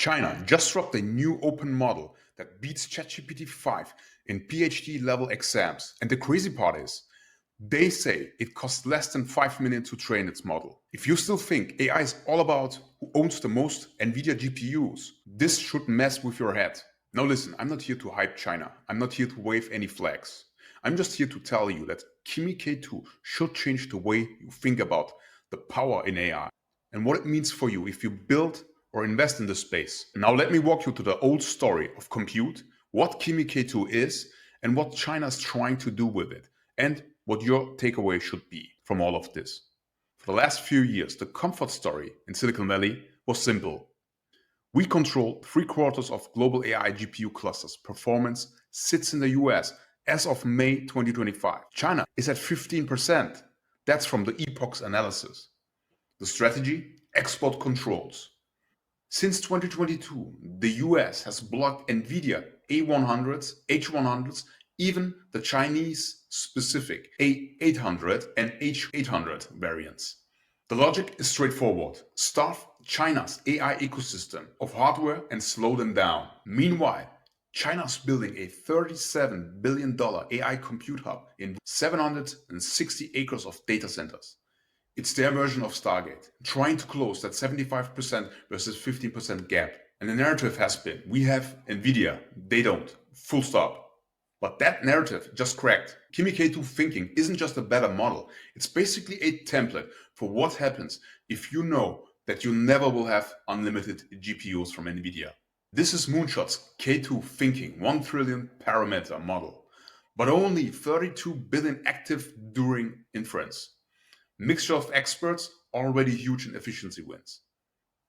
China just dropped a new open model that beats ChatGPT-5 in PhD level exams. And the crazy part is, they say it costs less than 5 million to train its model. If you still think AI is all about who owns the most Nvidia GPUs, this should mess with your head. Now listen, I'm not here to hype China. I'm not here to wave any flags. I'm just here to tell you that Kimi K2 should change the way you think about the power in AI and what it means for you if you build or invest in this space. Now let me walk you to the old story of compute, what Kimi K2 is, and what China is trying to do with it, and what your takeaway should be from all of this. For the last few years, the comfort story in Silicon Valley was simple. We control 3/4 of global AI GPU clusters. Performance sits in the US as of May 2025. China is at 15%. That's from the Epoch's analysis. The strategy? Export controls. Since 2022, the US has blocked Nvidia A100s, H100s, even the Chinese specific A800 and H800 variants. The logic is straightforward. Starve China's AI ecosystem of hardware and slow them down. Meanwhile, China's building a $37 billion AI compute hub in 760 acres of data centers. It's their version of Stargate, trying to close that 75% versus 15% gap. And the narrative has been, we have Nvidia, they don't, full stop. But that narrative just cracked. Kimi K2 Thinking isn't just a better model, it's basically a template for what happens if you know that you never will have unlimited GPUs from Nvidia. This is Moonshot's K2 Thinking 1 trillion parameter model, but only 32 billion active during inference. Mixture of experts, already huge in efficiency wins.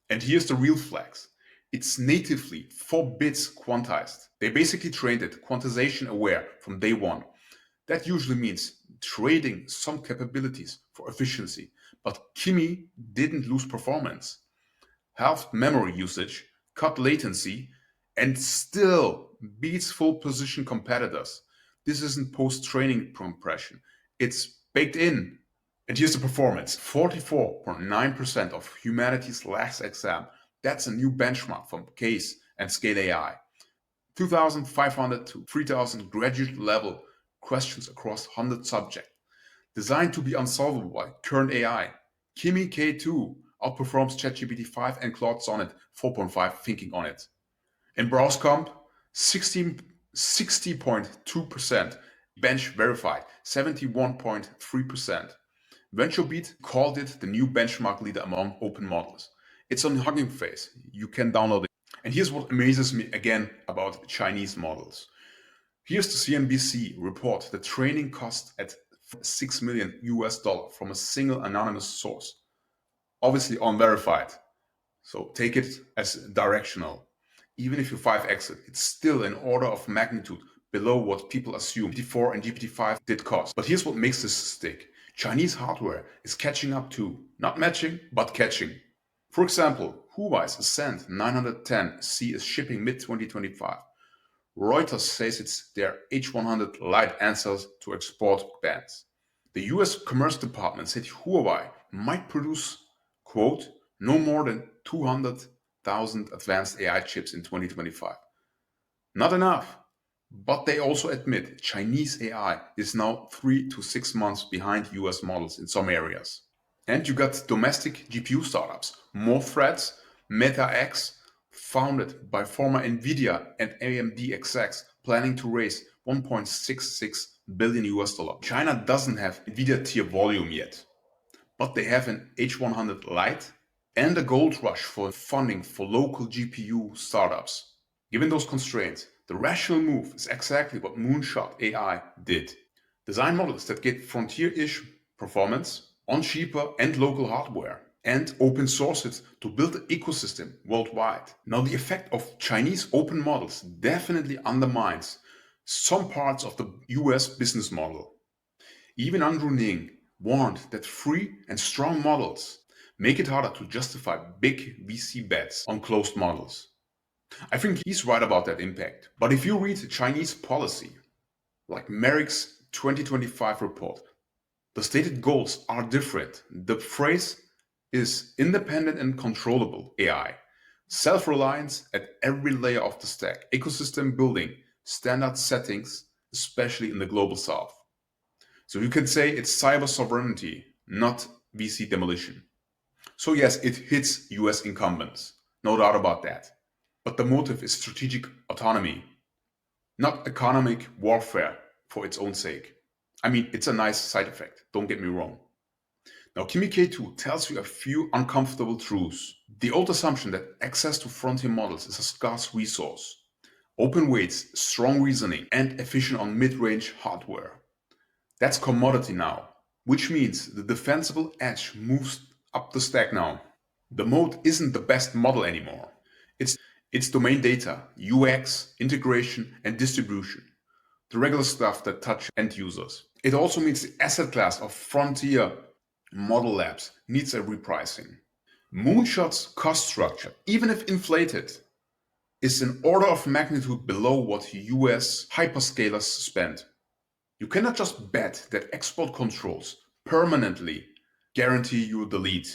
And here's the real flex. It's natively 4 bits quantized. They basically trained it quantization aware from day one. That usually means trading some capabilities for efficiency, but Kimi didn't lose performance. Halved memory usage, cut latency, and still beats full position competitors. This isn't post-training compression. It's baked in. And here's the performance. 44.9% of humanity's last exam. That's a new benchmark from Case and Scale AI. 2,500 to 3,000 graduate level questions across 100 subjects. Designed to be unsolvable by current AI. Kimi K2 outperforms ChatGPT-5 and Claude Sonnet 4.5 thinking on it. In browse comp, 60.2%. Bench verified, 71.3%. VentureBeat called it the new benchmark leader among open models. It's on Hugging Face. You can download it. And here's what amazes me again about Chinese models. Here's the CNBC report. The training cost at $6 million from a single anonymous source. Obviously unverified. So take it as directional. Even if you 5x it, it's still an order of magnitude below what people assume GPT-4 and GPT-5 did cost. But here's what makes this stick. Chinese hardware is catching up to, not matching, but catching. For example, Huawei's Ascend 910C is shipping mid-2025. Reuters says it's their H100 Lite answers to export bans. The US Commerce Department said Huawei might produce, quote, no more than 200,000 advanced AI chips in 2025. Not enough. But they also admit Chinese AI is now 3 to 6 months behind US models in some areas. And you got domestic GPU startups, more threads, MetaX, founded by former Nvidia and AMD execs planning to raise $1.66 billion. China doesn't have Nvidia tier volume yet, but they have an H100 Lite and a gold rush for funding for local GPU startups. Given those constraints, the rational move is exactly what Moonshot AI did. Design models that get frontier-ish performance on cheaper and local hardware and open source it to build an ecosystem worldwide. Now the effect of Chinese open models definitely undermines some parts of the US business model. Even Andrew Ning warned that free and strong models make it harder to justify big VC bets on closed models. I think he's right about that impact. But if you read Chinese policy, like Merrick's 2025 report, the stated goals are different. The phrase is independent and controllable AI. Self-reliance at every layer of the stack, ecosystem building, standard settings, especially in the global south. So you can say it's cyber sovereignty, not VC demolition. So yes, it hits US incumbents, no doubt about that. But the motive is strategic autonomy, not economic warfare for its own sake. I mean, it's a nice side effect, don't get me wrong. Now, Kimi K2 tells you a few uncomfortable truths. The old assumption that access to frontier models is a scarce resource. Open weights, strong reasoning, and efficient on mid-range hardware. That's commodity now, which means the defensible edge moves up the stack now. The moat isn't the best model anymore. It's domain data, UX, integration, and distribution. The regular stuff that touch end users. It also means the asset class of frontier model labs needs a repricing. Moonshot's cost structure, even if inflated, is an order of magnitude below what US hyperscalers spend. You cannot just bet that export controls permanently guarantee you the lead.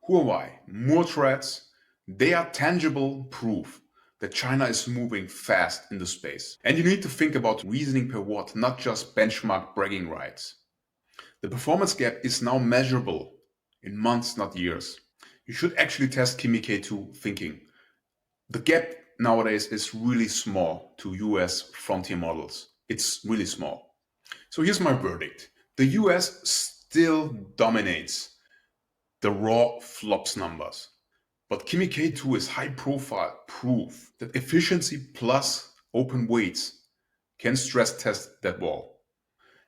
Huawei, more threats, they are tangible proof that China is moving fast in the space. And you need to think about reasoning per watt, not just benchmark bragging rights. The performance gap is now measurable in months, not years. You should actually test Kimi K2 Thinking. The gap nowadays is really small to US frontier models. It's really small. So here's my verdict. The US still dominates the raw flops numbers. But Kimi K2 is high profile proof that efficiency plus open weights can stress test that wall.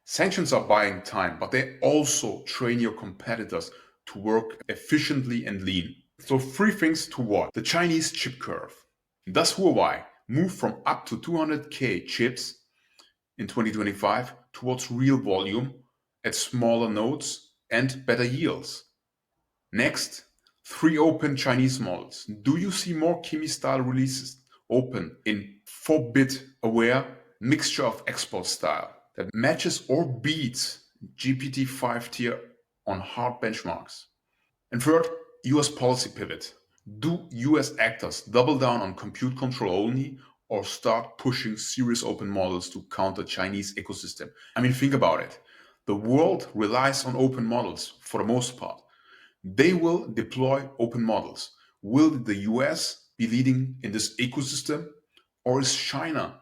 Sanctions are buying time, but they also train your competitors to work efficiently and lean. So 3 things to watch. The Chinese chip curve. Does Huawei move from up to 200K chips in 2025 towards real volume at smaller nodes and better yields? Next, 3 open Chinese models. Do you see more Kimi-style releases open in 4-bit aware mixture of export style that matches or beats GPT-5 tier on hard benchmarks? And third, US policy pivot. Do US actors double down on compute control only or start pushing serious open models to counter Chinese ecosystem? I mean, think about it. The world relies on open models for the most part. They will deploy open models. Will the US be leading in this ecosystem, or is China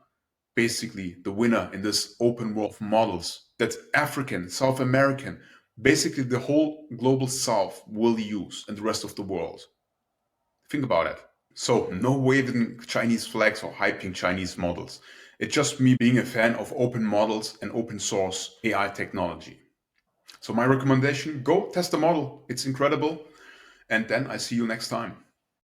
basically the winner in this open world of models that African, South American, basically the whole global South will use and the rest of the world? Think about it. So no waving Chinese flags or hyping Chinese models. It's just me being a fan of open models and open source AI technology. So my recommendation, go test the model. It's incredible. And then I see you next time.